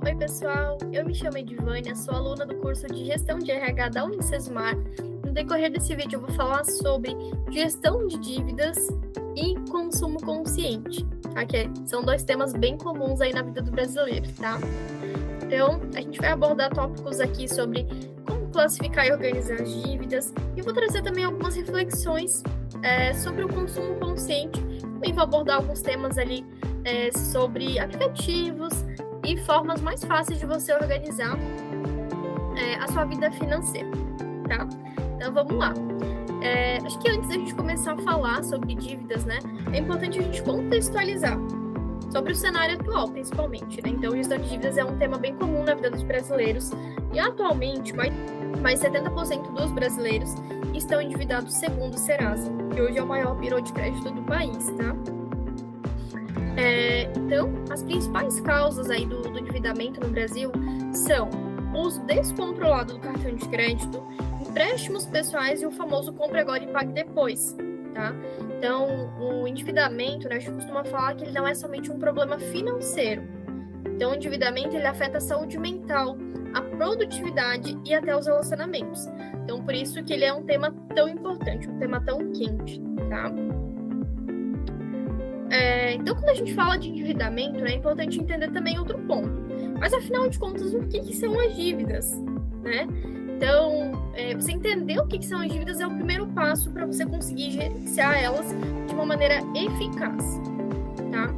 Oi, pessoal. Eu me chamo Edivânia, sou aluna do curso de Gestão de RH da Unicesumar. No decorrer desse vídeo, eu vou falar sobre gestão de dívidas e consumo consciente, tá? São dois temas bem comuns aí na vida do brasileiro, tá? Então, a gente vai abordar tópicos aqui sobre como classificar e organizar as dívidas. E vou trazer também algumas reflexões sobre o consumo consciente. Também vou abordar alguns temas ali sobre aplicativos e formas mais fáceis de você organizar a sua vida financeira, tá? Então, vamos lá. Acho que antes da gente começar a falar sobre dívidas, né, é importante a gente contextualizar sobre o cenário atual, principalmente, né? Então, gestão de dívidas é um tema bem comum na vida dos brasileiros e, atualmente, mais 70% dos brasileiros estão endividados segundo o Serasa, que hoje é o maior bureau de crédito do país, tá? Então, as principais causas aí do endividamento no Brasil são o uso descontrolado do cartão de crédito, empréstimos pessoais e o famoso compre agora e pague depois, tá? Então, o endividamento, né, a gente costuma falar que ele não é somente um problema financeiro. Então, o endividamento, ele afeta a saúde mental, a produtividade e até os relacionamentos. Então, por isso que ele é um tema tão importante, um tema tão quente, tá? Então, quando a gente fala de endividamento, né, é importante entender também outro ponto. Mas, afinal de contas, o que são as dívidas, né? Então, você entender o que são as dívidas é o primeiro passo para você conseguir gerenciar elas de uma maneira eficaz, tá?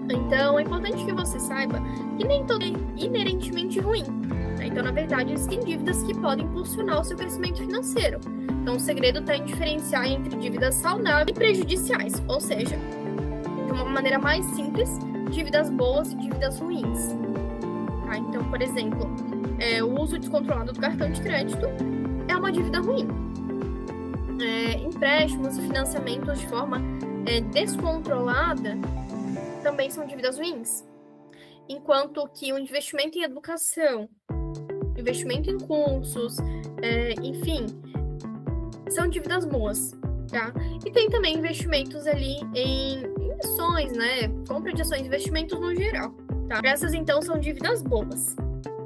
Então, é importante que você saiba que nem tudo é inerentemente ruim, né? Então, na verdade, existem dívidas que podem impulsionar o seu crescimento financeiro. Então, o segredo está em diferenciar entre dívidas saudáveis e prejudiciais, ou seja, de uma maneira mais simples, dívidas boas e dívidas ruins. Tá? Então, por exemplo, o uso descontrolado do cartão de crédito é uma dívida ruim. Empréstimos e financiamentos de forma descontrolada também são dívidas ruins. Enquanto que o investimento em educação, investimento em cursos, enfim, são dívidas boas. Tá? E tem também investimentos ali em ações, né? Compra de ações, investimentos no geral, tá? Essas, então, são dívidas boas,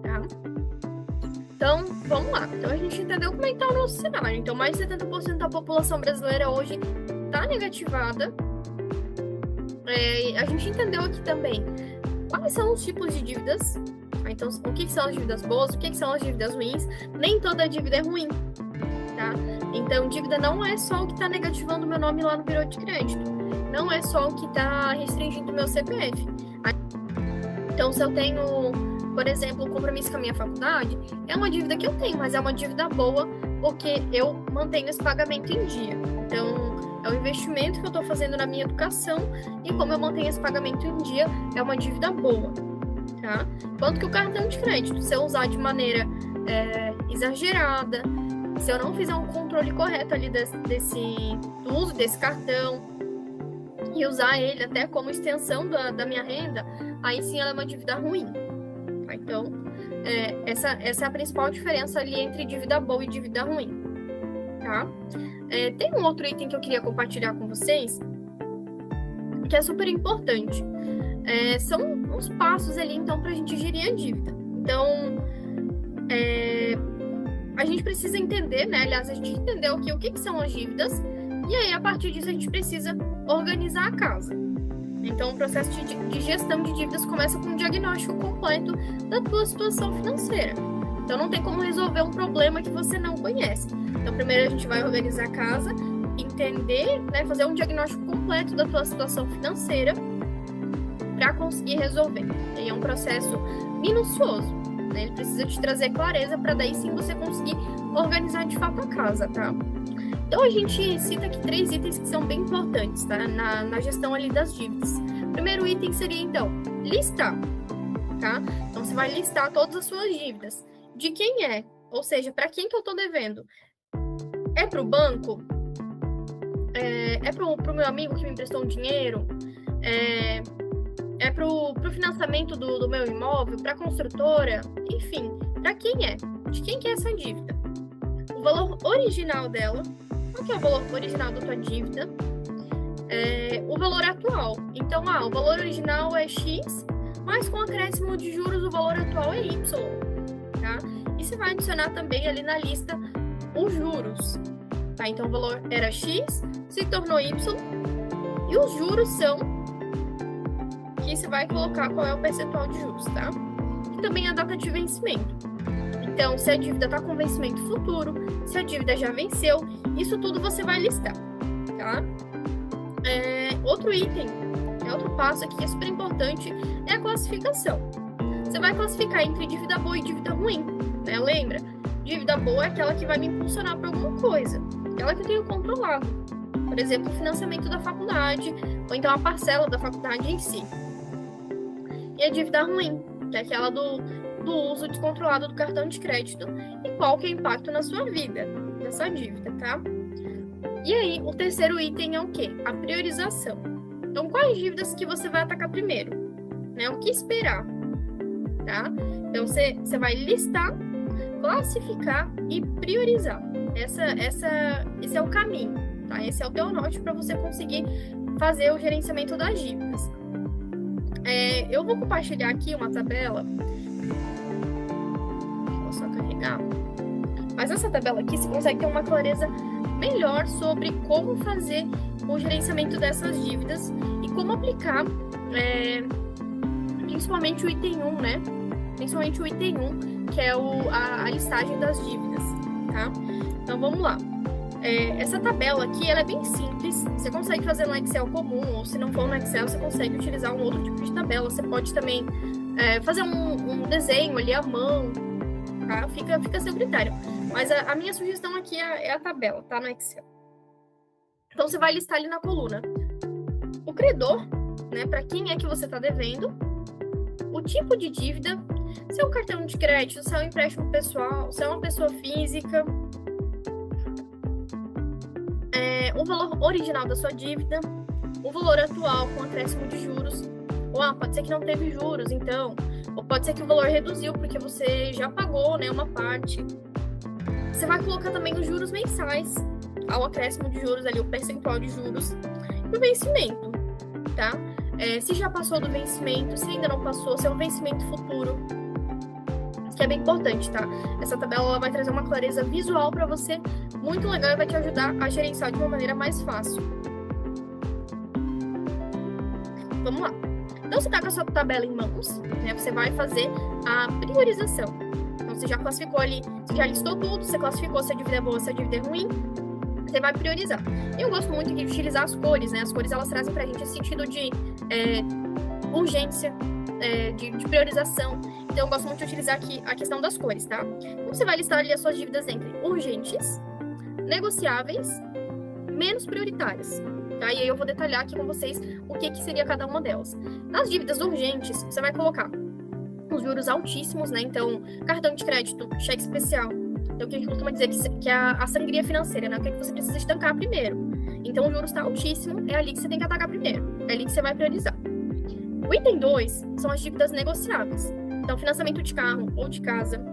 tá? Então, vamos lá. Então, a gente entendeu como é que tá o nosso cenário. Então, mais de 70% da população brasileira hoje tá negativada. A gente entendeu aqui também quais são os tipos de dívidas. Então, o que são as dívidas boas, o que são as dívidas ruins. Nem toda dívida é ruim, tá? Então, dívida não é só o que está negativando o meu nome lá no bureau de crédito. Não é só o que está restringindo o meu CPF. Então, se eu tenho, por exemplo, um compromisso com a minha faculdade, é uma dívida que eu tenho, mas é uma dívida boa porque eu mantenho esse pagamento em dia. Então, é um investimento que eu estou fazendo na minha educação e como eu mantenho esse pagamento em dia, é uma dívida boa, tá? Enquanto que o cartão de crédito, se eu usar de maneira exagerada, se eu não fizer um controle correto ali do uso desse cartão e usar ele até como extensão da minha renda, aí sim ela é uma dívida ruim. Tá? Então, essa é a principal diferença ali entre dívida boa e dívida ruim. Tá? Tem um outro item que eu queria compartilhar com vocês, que é super importante. São uns passos ali, então, para a gente gerir a dívida. Então, a gente precisa entender, né? Aliás, a gente entendeu aqui o que são as dívidas, e aí, a partir disso, a gente precisa organizar a casa. Então, o processo de gestão de dívidas começa com um diagnóstico completo da tua situação financeira. Então, não tem como resolver um problema que você não conhece. Então, primeiro a gente vai organizar a casa, entender, né, fazer um diagnóstico completo da tua situação financeira para conseguir resolver. E é um processo minucioso. Ele precisa te trazer clareza para daí sim você conseguir organizar de fato a casa, tá? Então, a gente cita aqui 3 itens que são bem importantes, tá? Na gestão ali das dívidas. O primeiro item seria, então, listar, tá? Então, você vai listar todas as suas dívidas. De quem é? Ou seja, para quem que eu tô devendo? É para o banco? É para o meu amigo que me emprestou um dinheiro? É para o financiamento do meu imóvel, para a construtora, enfim, para quem é? De quem que é essa dívida? O valor original dela, qual que é o valor original da tua dívida? O valor atual. Então, o valor original é X, mas com acréscimo de juros o valor atual é Y, tá? E você vai adicionar também ali na lista os juros, tá? Então o valor era X, se tornou Y, e os juros são que você vai colocar qual é o percentual de juros, tá? E também a data de vencimento. Então, se a dívida está com vencimento futuro, se a dívida já venceu, isso tudo você vai listar, tá? Outro item, outro passo aqui que é super importante é a classificação. Você vai classificar entre dívida boa e dívida ruim, né? Lembra? Dívida boa é aquela que vai me impulsionar para alguma coisa, aquela que eu tenho controlado. Por exemplo, o financiamento da faculdade, ou então a parcela da faculdade em si. E a dívida ruim, que é aquela do uso descontrolado do cartão de crédito e qual que é o impacto na sua vida, dessa dívida, tá? E aí, o terceiro item é o quê? A priorização. Então, quais dívidas que você vai atacar primeiro? Né? O que esperar, tá? Então, você vai listar, classificar e priorizar. Esse é o caminho, tá? Esse é o teu norte para você conseguir fazer o gerenciamento das dívidas. Eu vou compartilhar aqui uma tabela. Vou só carregar. Mas essa tabela aqui você consegue ter uma clareza melhor sobre como fazer o gerenciamento dessas dívidas e como aplicar, principalmente o item 1, né? Principalmente o item 1, que é a listagem das dívidas, tá? Então, vamos lá. Essa tabela aqui, ela é bem simples. Você consegue fazer no Excel comum, ou se não for no Excel, você consegue utilizar um outro tipo de tabela. Você pode também fazer um desenho ali à mão, tá? Fica a seu critério. Mas a minha sugestão aqui é a tabela, tá? No Excel. Então, você vai listar ali na coluna o credor, né? Para quem é que você está devendo, o tipo de dívida, se é um cartão de crédito, se é um empréstimo pessoal, se é uma pessoa física, o valor original da sua dívida, o valor atual com acréscimo de juros, ou pode ser que não teve juros, então, ou pode ser que o valor reduziu porque você já pagou, né, uma parte. Você vai colocar também os juros mensais, ao acréscimo de juros ali, o percentual de juros, e o vencimento, tá? Se já passou do vencimento, se ainda não passou, se é um vencimento futuro, que é bem importante, tá? Essa tabela ela vai trazer uma clareza visual para você, muito legal, e vai te ajudar a gerenciar de uma maneira mais fácil. Vamos lá. Então, você tá com a sua tabela em mãos, né? Você vai fazer a priorização. Então, você já classificou ali, você já listou tudo, você classificou se a dívida é boa, se a dívida é ruim, você vai priorizar. Eu gosto muito de utilizar as cores, né? As cores, elas trazem pra gente esse sentido de urgência, de priorização. Então, eu gosto muito de utilizar aqui a questão das cores, tá? Então, você vai listar ali as suas dívidas entre urgentes, negociáveis, menos prioritárias, tá? E aí eu vou detalhar aqui com vocês o que seria cada uma delas. Nas dívidas urgentes, você vai colocar os juros altíssimos, né? Então, cartão de crédito, cheque especial. Então, o que a gente costuma dizer que é a sangria financeira, né? O que você precisa estancar primeiro. Então, o juros está altíssimo, é ali que você tem que atacar primeiro. É ali que você vai priorizar. O item 2 são as dívidas negociáveis. Então, financiamento de carro ou de casa,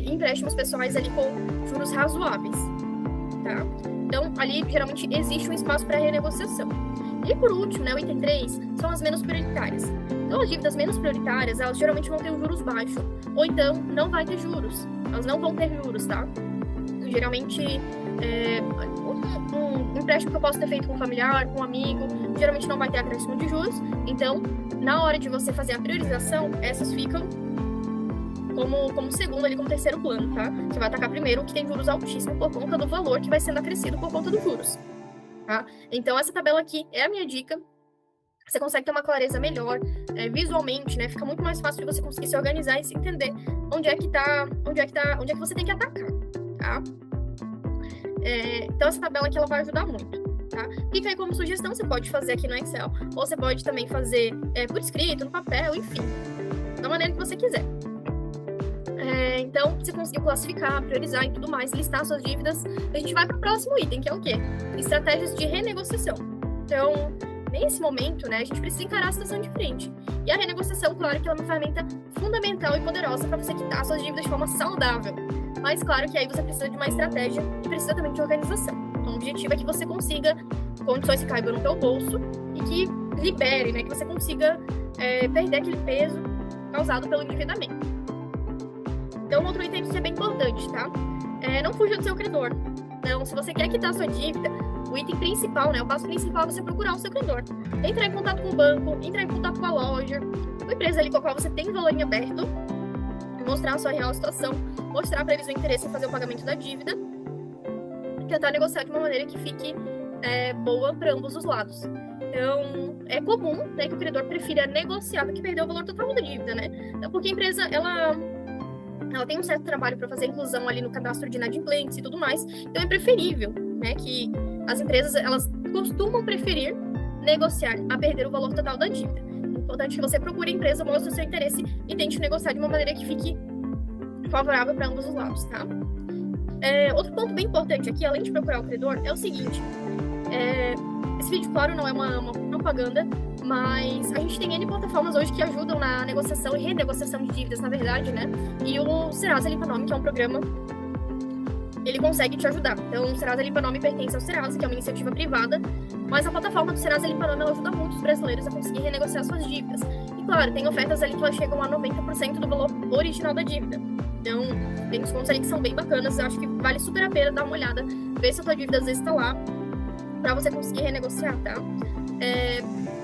empréstimos pessoais ali com juros razoáveis, tá? Então, ali, geralmente, existe um espaço para renegociação. E, por último, né, o item 3 são as menos prioritárias. Então, as dívidas menos prioritárias, elas geralmente vão ter um juros baixo, ou então, não vai ter juros. Elas não vão ter juros, tá? Geralmente, um empréstimo que eu posso ter feito com um familiar, com um amigo, geralmente não vai ter acréscimo de juros. Então, na hora de você fazer a priorização, essas ficam como segundo ali, como terceiro plano, tá? Você vai atacar primeiro o que tem juros altíssimos por conta do valor que vai sendo acrescido por conta dos juros, tá? Então, essa tabela aqui é a minha dica. Você consegue ter uma clareza melhor visualmente, né? Fica muito mais fácil de você conseguir se organizar e se entender onde é que você tem que atacar, tá? Então, essa tabela aqui ela vai ajudar muito, tá? Fica aí como sugestão, você pode fazer aqui no Excel, ou você pode também fazer por escrito, no papel, enfim, da maneira que você quiser. Então, você conseguiu classificar, priorizar e tudo mais, listar suas dívidas, a gente vai para o próximo item, que é o quê? Estratégias de renegociação. Então, nesse momento, né, a gente precisa encarar a situação de frente. E a renegociação, claro que ela é uma ferramenta fundamental e poderosa para você quitar suas dívidas de forma saudável. Mas, claro que aí você precisa de uma estratégia e precisa também de organização. Então, o objetivo é que você consiga condições que caibam no teu bolso e que libere, né, que você consiga perder aquele peso causado pelo endividamento. Então, outro item que é bem importante, tá? Não fuja do seu credor. Então, se você quer quitar sua dívida, o item principal, né, o passo principal é você procurar o seu credor. Entrar em contato com o banco, entrar em contato com a loja, com a empresa ali com a qual você tem valor em aberto, mostrar a sua real situação, mostrar para eles o interesse em fazer o pagamento da dívida, tentar negociar de uma maneira que fique boa para ambos os lados. Então, é comum, né, que o credor prefira negociar do que perder o valor total da dívida, né? Então, porque a empresa, ela tem um certo trabalho para fazer a inclusão ali no cadastro de inadimplentes e tudo mais, então é preferível, né, que as empresas, elas costumam preferir negociar a perder o valor total da dívida. É importante que você procure a empresa, mostre o seu interesse e tente negociar de uma maneira que fique favorável para ambos os lados, tá? Outro ponto bem importante aqui, além de procurar o credor, é o seguinte: esse vídeo, claro, não é uma propaganda, mas a gente tem N plataformas hoje que ajudam na negociação e renegociação de dívidas, na verdade, né? E o Serasa Limpa Nome, que é um programa, ele consegue te ajudar. Então, o Serasa Limpa Nome pertence ao Serasa, que é uma iniciativa privada, mas a plataforma do Serasa Limpa Nome, ela ajuda muitos brasileiros a conseguir renegociar suas dívidas. E, claro, tem ofertas ali que elas chegam a 90% do valor original da dívida. Então, tem descontos ali que são bem bacanas. Eu acho que vale super a pena dar uma olhada, ver se a tua dívida às vezes está lá, para você conseguir renegociar, tá?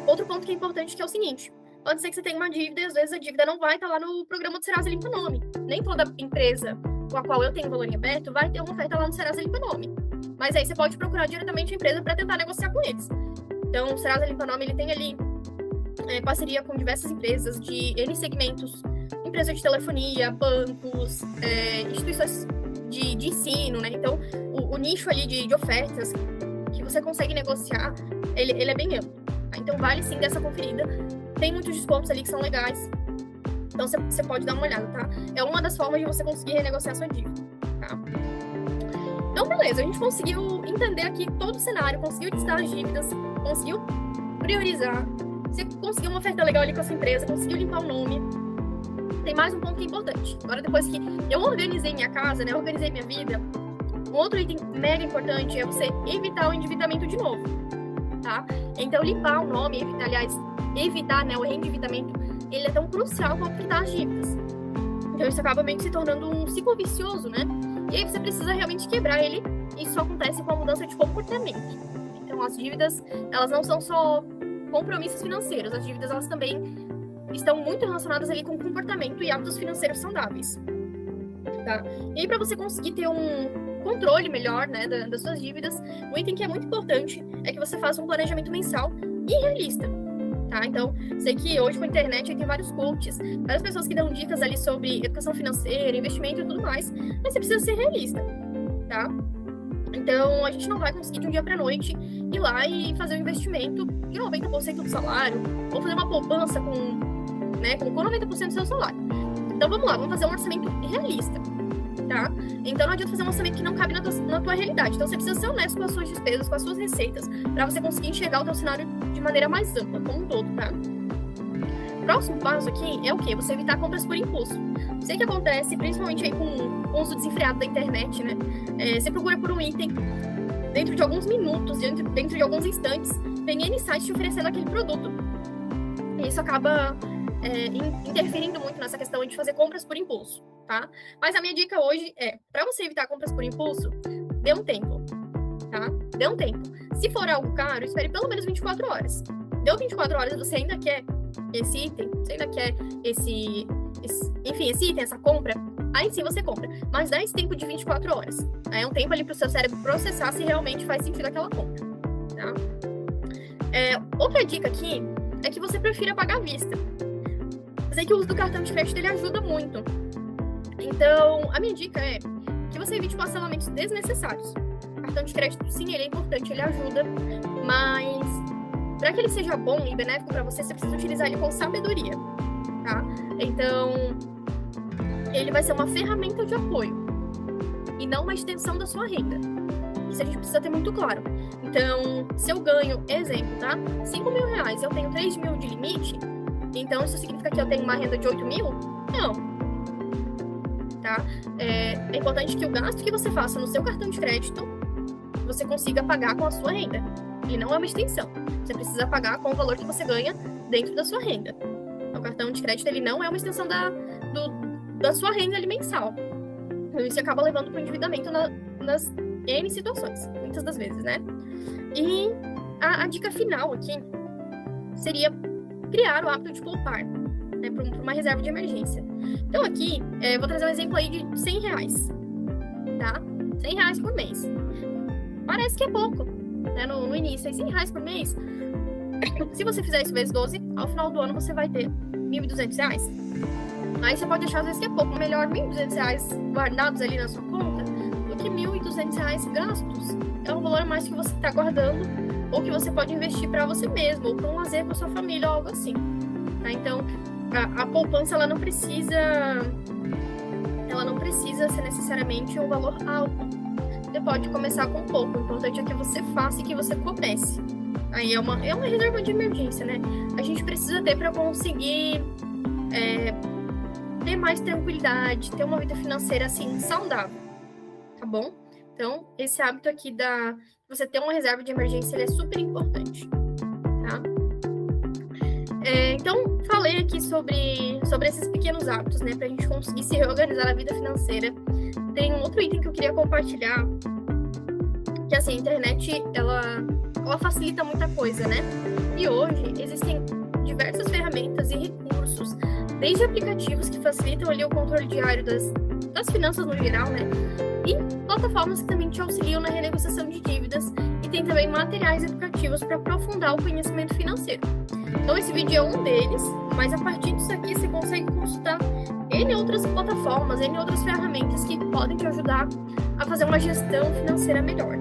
Outro ponto que é importante que é o seguinte: pode ser que você tenha uma dívida e às vezes a dívida não vai estar lá no programa do Serasa Limpa Nome. Nem toda empresa com a qual eu tenho valor em aberto vai ter uma oferta lá no Serasa Limpa Nome. Mas aí você pode procurar diretamente a empresa para tentar negociar com eles. Então, o Serasa Limpa Nome, ele tem ali parceria com diversas empresas de N segmentos, empresas de telefonia, bancos, instituições de ensino, né? Então, o nicho ali de ofertas que você consegue negociar, ele é bem amplo. Tá? Então, vale sim dessa conferida. Tem muitos descontos ali que são legais. Então, você pode dar uma olhada, tá? É uma das formas de você conseguir renegociar sua dívida, tá? Então, beleza. A gente conseguiu entender aqui todo o cenário, conseguiu listar as dívidas, conseguiu priorizar, você conseguiu uma oferta legal ali com a sua empresa, conseguiu limpar o nome. Tem mais um ponto que é importante. Agora, depois que eu organizei minha casa, né, organizei minha vida, um outro item mega importante é você evitar o endividamento de novo, tá? Então, limpar o nome, evitar, né, o reendividamento, ele é tão crucial quanto quitar as dívidas. Então, isso acaba meio que se tornando um ciclo vicioso, né? E aí você precisa realmente quebrar ele, e isso acontece com a mudança de comportamento. Então, as dívidas, elas não são só compromissos financeiros, as dívidas, elas também estão muito relacionadas ali com comportamento e hábitos financeiros saudáveis, tá? E aí, para você conseguir ter um controle melhor, né, das suas dívidas, um item que é muito importante é que você faça um planejamento mensal e realista, tá? Então, sei que hoje com a internet tem vários coaches, várias pessoas que dão dicas ali sobre educação financeira, investimento e tudo mais, mas você precisa ser realista, tá? Então, a gente não vai conseguir de um dia para noite ir lá e fazer um investimento de 90% do salário, ou fazer uma poupança com 90% do seu salário. Então, vamos lá, vamos fazer um orçamento realista, tá? Então, não adianta fazer um orçamento que não cabe na tua realidade. Então, você precisa ser honesto com as suas despesas, com as suas receitas, para você conseguir enxergar o teu cenário de maneira mais ampla, como um todo, tá? Próximo passo aqui é o quê? Você evitar compras por impulso. Sei que acontece, principalmente aí com o uso desenfreado da internet, né? Você procura por um item, dentro de alguns minutos, dentro de alguns instantes, tem N sites te oferecendo aquele produto. E isso acaba interferindo muito nessa questão de fazer compras por impulso, tá? Mas a minha dica hoje é, para você evitar compras por impulso, dê um tempo, tá? Dê um tempo. Se for algo caro, espere pelo menos 24 horas. Deu 24 horas e você ainda quer esse item, você ainda quer esse item, essa compra, aí sim você compra. Mas dá esse tempo de 24 horas. É um tempo ali para o seu cérebro processar se realmente faz sentido aquela compra, tá? Outra dica aqui é que você prefira pagar à vista. Eu sei que o uso do cartão de crédito, ele ajuda muito. Então, a minha dica é que você evite parcelamentos desnecessários. O cartão de crédito, sim, ele é importante, ele ajuda, mas para que ele seja bom e benéfico para você, você precisa utilizar ele com sabedoria, tá? Então, ele vai ser uma ferramenta de apoio e não uma extensão da sua renda. Isso a gente precisa ter muito claro. Então, se eu ganho, exemplo, tá? 5 mil reais, eu tenho 3 mil de limite, então isso significa que eu tenho uma renda de 8 mil? Não. Tá? É importante que o gasto que você faça no seu cartão de crédito, você consiga pagar com a sua renda. Ele não é uma extensão. Você precisa pagar com o valor que você ganha dentro da sua renda. O cartão de crédito, ele não é uma extensão da sua renda ali mensal. Então, isso acaba levando para o endividamento nas N situações, muitas das vezes, né? E a dica final aqui seria criar o hábito de poupar, né, para uma reserva de emergência. Então, aqui, vou trazer um exemplo aí de R$100, tá? R$100 por mês. Parece que é pouco, né? No início, R$100 por mês. Se você fizer isso vezes 12, ao final do ano você vai ter R$1.200. Aí você pode achar, às vezes, que é pouco. Melhor R$1.200 guardados ali na sua conta do que R$1.200 gastos. É um valor a mais que você está guardando ou que você pode investir para você mesmo ou para um lazer com a sua família ou algo assim. Tá? Então, a poupança, ela não precisa ser necessariamente um valor alto. Você pode começar com pouco. O importante é que você faça e que você comece. Aí é uma reserva de emergência, né? A gente precisa ter para conseguir ter mais tranquilidade, ter uma vida financeira, assim, saudável, tá bom? Então, esse hábito aqui você ter uma reserva de emergência, ele é super importante, tá? Então, falei aqui sobre esses pequenos hábitos, né? Pra gente conseguir se reorganizar na vida financeira. Tem um outro item que eu queria compartilhar, que, assim, a internet, ela facilita muita coisa, né? E hoje, existem diversas ferramentas e recursos, desde aplicativos que facilitam ali o controle diário das finanças no geral, né? E plataformas que também te auxiliam na renegociação de dívidas e tem também materiais educativos para aprofundar o conhecimento financeiro. Então, esse vídeo é um deles, mas a partir disso aqui você consegue consultar N outras plataformas, N outras ferramentas que podem te ajudar a fazer uma gestão financeira melhor.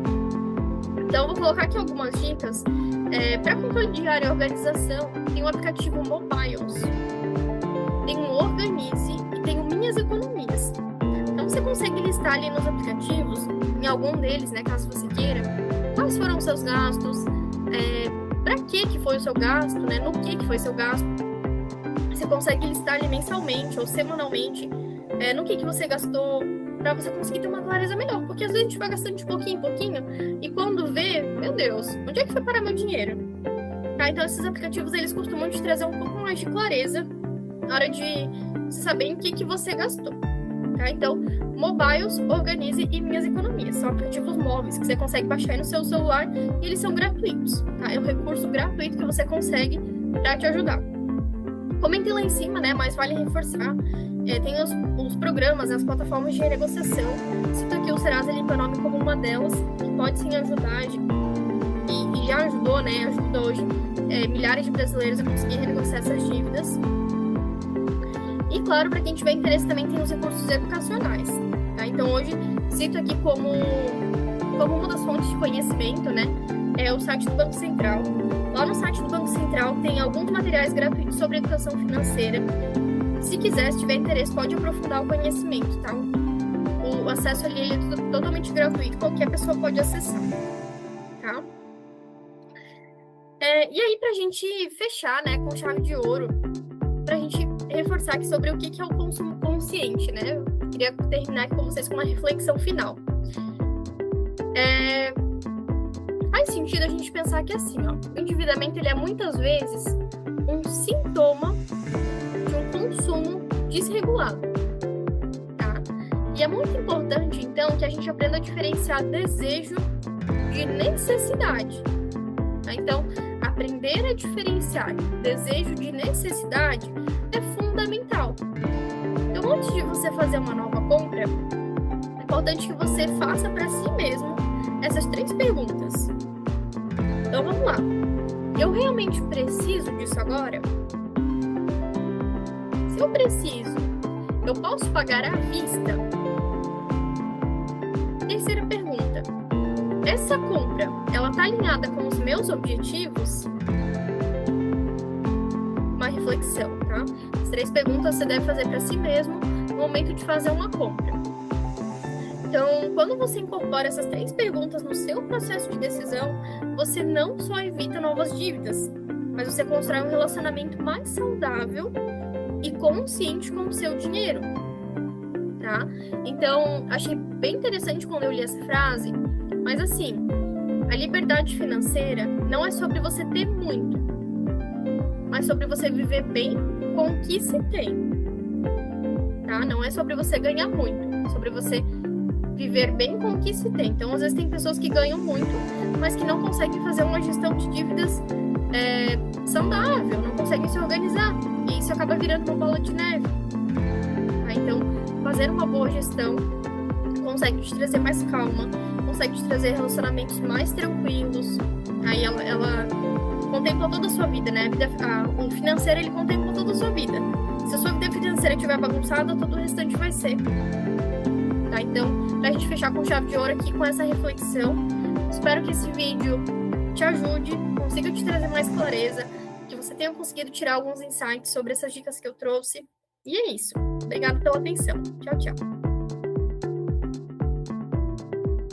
Então, eu vou colocar aqui algumas dicas. Para controle diário e organização, tem o aplicativo Mobiles, tem o Organize e tem o Minhas Economias. Então, você consegue listar ali nos aplicativos, em algum deles, né, caso você queira, quais foram os seus gastos, para que foi o seu gasto, né, no que foi seu gasto. Você consegue listar ali mensalmente ou semanalmente no que você gastou, para você conseguir ter uma clareza melhor, porque às vezes a gente vai gastando de pouquinho em pouquinho e quando vê, meu Deus, onde é que foi parar meu dinheiro? Tá? Então esses aplicativos, eles costumam te trazer um pouco mais de clareza na hora de você saber em que você gastou. Tá? Então, Mobiles, Organize e Minhas Economias são aplicativos móveis que você consegue baixar aí no seu celular e eles são gratuitos. Tá? É um recurso gratuito que você consegue para te ajudar. Comentei lá em cima, né? Mas vale reforçar. Tem os programas, as plataformas de renegociação. Cito aqui o Serasa Limpa Nome como uma delas, que pode sim ajudar e já ajudou, né? Ajuda hoje milhares de brasileiros a conseguir renegociar essas dívidas. E claro, para quem tiver interesse também tem os recursos educacionais. Tá? Então hoje cito aqui como uma das fontes de conhecimento, né? É o site do Banco Central. Lá no site do Banco Central tem alguns materiais gratuitos sobre educação financeira. Se quiser, se tiver interesse, pode aprofundar o conhecimento, tá? O acesso ali ele é totalmente gratuito, qualquer pessoa pode acessar, tá? E aí, pra gente fechar, né, com chave de ouro, pra gente reforçar aqui sobre o que é o consumo consciente, né? Eu queria terminar aqui com vocês com uma reflexão final. Faz sentido a gente pensar que assim, ó, o endividamento ele é muitas vezes um sintoma de um consumo desregulado, tá? E é muito importante, então, que a gente aprenda a diferenciar desejo de necessidade, tá? Então, aprender a diferenciar desejo de necessidade é fundamental. Então, antes de você fazer uma nova compra, é importante que você faça para si mesmo essas 3 perguntas. Então, vamos lá. Eu realmente preciso disso agora? Se eu preciso, eu posso pagar à vista? Terceira pergunta. Essa compra, ela está alinhada com os meus objetivos? Uma reflexão, tá? As 3 perguntas você deve fazer para si mesmo no momento de fazer uma compra. Então, quando você incorpora essas 3 perguntas no seu processo de decisão, você não só evita novas dívidas, mas você constrói um relacionamento mais saudável e consciente com o seu dinheiro, tá? Então, achei bem interessante quando eu li essa frase, mas assim, a liberdade financeira não é sobre você ter muito, mas sobre você viver bem com o que se tem, tá? Não é sobre você ganhar muito, é sobre você viver bem com o que se tem. Então, às vezes tem pessoas que ganham muito, mas que não conseguem fazer uma gestão de dívidas saudável, não conseguem se organizar, e isso acaba virando uma bola de neve, tá? Então, fazer uma boa gestão consegue te trazer mais calma, consegue te trazer relacionamentos mais tranquilos. Aí ela contempla toda a sua vida, né? O financeiro, ele contempla toda a sua vida. Se a sua vida financeira estiver bagunçada, todo o restante vai ser. Tá? Então, pra gente fechar com chave de ouro aqui com essa reflexão, espero que esse vídeo te ajude, consiga te trazer mais clareza, que você tenha conseguido tirar alguns insights sobre essas dicas que eu trouxe. E é isso. Obrigada pela atenção. Tchau, tchau.